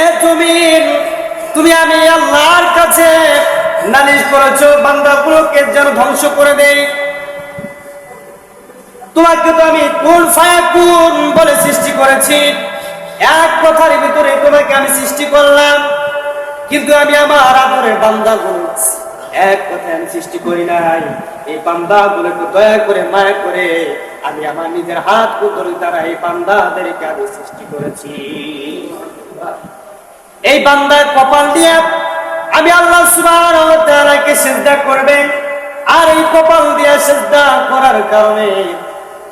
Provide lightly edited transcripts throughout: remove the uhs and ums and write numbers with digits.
এ জমিন, তুমি আমি আল্লাহর কাছে নালিশ করেছো বান্দাগুলোকে যেন ধ্বংস করে দেই। তোমাকে তো আমি কুন ফায়াকুন বলে সৃষ্টি করেছি, এক কথার ভিতরে তোমাকে আমি সৃষ্টি করলাম, কিন্তু আমি আমার আদরের বান্দাগুলো এক কথায় আমি সৃষ্টি করি নাই। এই বান্দাগুলোকে দয়া করে মায়া করে আমি আমার নিজের হাত ধরে তারা এই বান্দাদেরকে আমি সৃষ্টি করেছি। এই বান্দার কপাল দিয়ে আমি আল্লাহ সুবহানাহু ওয়া তাআলাকে সিজদা করবে, আর এই কপাল দিয়ে সিজদা করার কারণে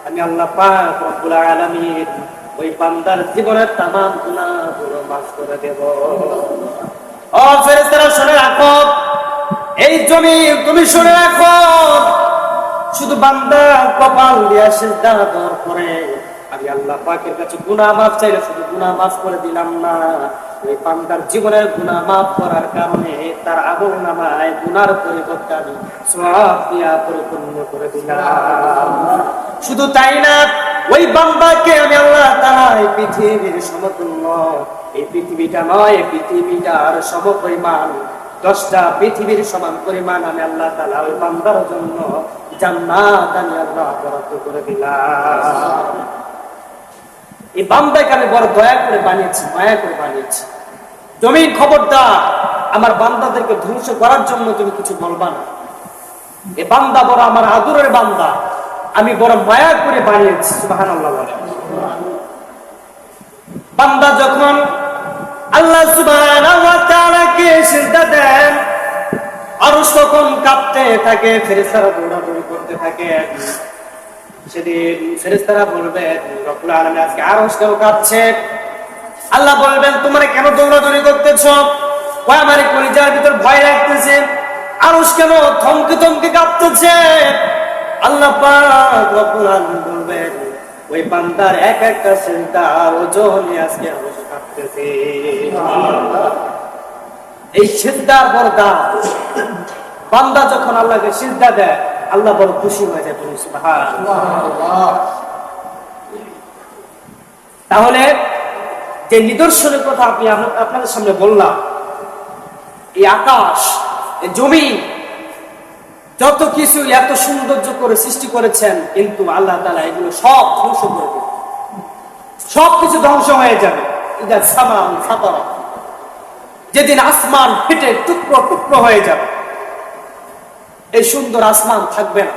আমি আল্লাহ পাক রব্বুল আলামিন ওই বান্দার জীবনের তামাম গুনাহগুলো মাফ করে দেব। ও ফেরেশতারা শুনে রাখো, এই জমিন তুমি শুনে রাখো, শুধু বান্দা কপাল দিয়ে সিজদা দেওয়ার পরে আমি আল্লাহ পাকের কাছে গুনাহ মাফ চাইলে শুধু গুনাহ মাফ করে দিলাম না, ওই বান্দার জীবনের গুনাহ মাফ করার কারণে তার আমলনামায় গুনার পরিবর্তে আমি সওয়াব দিয়া পরিপূর্ণ করে দিলাম। শুধু তাই না, ওই বান্দাকে আমি আল্লাহ তাআলা এই পৃথিবীর সমতুল্য, এই পৃথিবীটা নয়, এই পৃথিবীটার সমপরিমাণ 10টা পৃথিবীর সমান পরিমাণ আমি আল্লাহ তাআলা ওই বান্দার জন্য জান্নাত আমি আল্লাহ বরাদ্দ করে দিলাম। এই বান্দাকে আমি বড় দয়া করে বানিয়েছি, মায়া করে বানিয়েছি। জমিন খবরদার, আমার বান্দাদেরকে ধ্বংস করার জন্য তুমি কিছু বলবা না। এই বান্দা বড় আমার আদরের বান্দা, আমি বড় মায়া করে বানিয়েছি। সুবহানাল্লাহ বলেন। বান্দা যখন আল্লাহ সুবহানাহু ওয়া তাআলাকে সিজদা দেন, আরশ তখন কাঁপতে থাকে, ফেরেশতারা দৌড়াদৌড়ি করতে থাকে। সেদিন ফেরেশতারা বলবেন, রব্বুল আলামিন আজকে আরশ কেন কাঁপছে? আল্লাহ বলবেন, তোমরা কেন দৌড়াদৌড়ি করতেছো? ওই আমার কলিজার ভিতর ভয় লাগতেছে, আরশ কেন থমকে থমকে কাঁপতেছে? আল্লাহ পাক রব্বুল আলামিন বলবেন, ওই বান্দার এক একটা সিজদার ওজনে আজকে আরশ কাঁপতেছে। এই সিজদার বড় দাম। বান্দা যখন আল্লাহকে সিজদা দেয়, আল্লাহ বড় খুশি হয়ে যায়। সুবহানাল্লাহ। তাহলে যে নিদর্শনের কথা আপনাদের সামনে বললাম, এই আকাশ, এই জমি, যত কিছু এত সৌন্দর্য করে সৃষ্টি করেছেন, কিন্তু আল্লাহ তাআলা এগুলো সব ধ্বংস করে দেবেন, সবকিছু ধ্বংস হয়ে যাবে। ইদা সামাউ ফাতারাত, যেদিন আসমান ফেটে টুকরো টুকরো হয়ে যাবে, এই সুন্দর আসমান থাকবে না,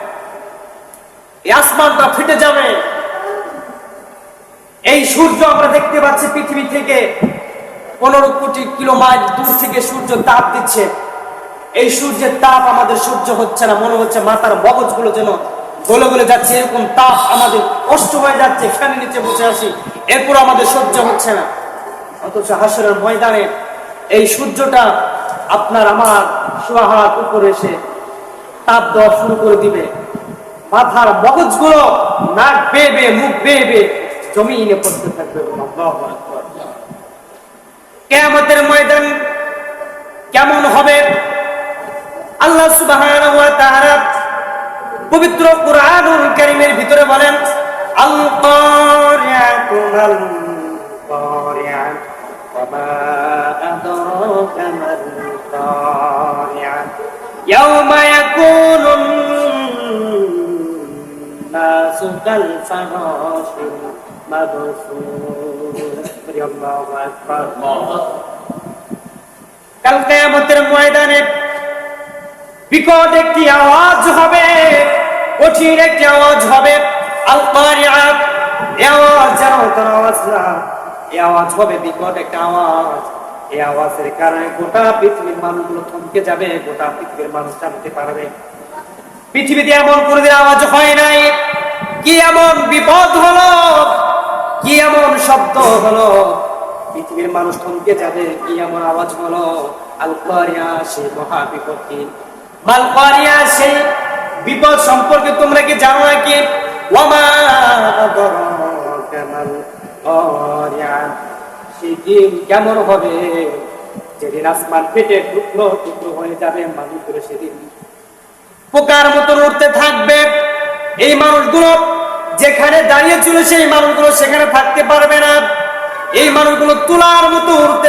এই আসমানটা ফেটে যাবে। এই সূর্য আমরা দেখতে পাচ্ছি পৃথিবী থেকে 15 কোটি কিলোমাইল দূর থেকে সূর্য তাপ দিচ্ছে। এই সূর্যের তাপ আমাদের সহ্য হচ্ছে না, মনে হচ্ছে মাথার মগজগুলো যেন গলে গলে যাচ্ছে, এরকম তাপ আমাদের কষ্ট হয়ে যাচ্ছে। ফ্যানের নিচে বসে আছি, এরপর আমাদের সহ্য হচ্ছে না। অথচ হাসরের ময়দানে এই সূর্যটা আপনার আমার সোয়া হাত উপরে এসে তাপ দেওয়া শুরু করে দিবে। মাথার মগজগুলো নাক বেয়ে বেয়ে, মুখ বেয়ে বেয়ে জমিনে পড়তে থাকবে। আল্লাহু আকবার। কিয়ামতের ময়দান কেমন হবে? আল্লাহ সুবহানাহু ওয়া তাআলা পবিত্র কুরআনুল কারীমের ভিতরে বলেন, আল কারিয়াতু মাল কারিয়া ওয়া মা আদরাকা মাল কারিয়া ইয়াওমা ইয়াকুনুন নাসু কাল ফারাশিল মাবসুস। আল্লাহু আকবার। কাল কিয়ামতের ময়দানে বিকট একটি আওয়াজ হবে, কঠিন একটি আওয়াজ হবে। আল কারিয়াত, এই আওয়াজ যেন কোন আওয়াজ না, এই আওয়াজ হবে বিকট একটা আওয়াজ। এই আওয়াজের কারণে গোটা পৃথিবীর মানুষগুলো থমকে যাবে, গোটা পৃথিবীর মানুষ জানতে পারবে পৃথিবীতে এমন কোনদিন আওয়াজ হয় নাই। কি এমন বিপদ হলো, কি এমন শব্দ হলো, পৃথিবীর মানুষ থমকে যাবে। কি এমন আওয়াজ হলো? আল কারিয়া, সেই মহা বিপত্তি। মাল কারিয়া, সেই বিপদ সম্পর্কে তোমরা কি জানো নাকি? ওয়া মা আদরাকা মাল কারিয়া, সেই দিন কেমন হবে যেদিন আসমান ফেটে টুকরো টুকরো হয়ে যাবে, মানুষগুলো সেদিন পোকার মতন উঠতে থাকবে। এই মানুষগুলো যেখানে দাঁড়িয়ে ছিল, সেই মানুষগুলো সেখানে থাকতে পারবে না। এই মানুষগুলো তুলার মতো উঠতে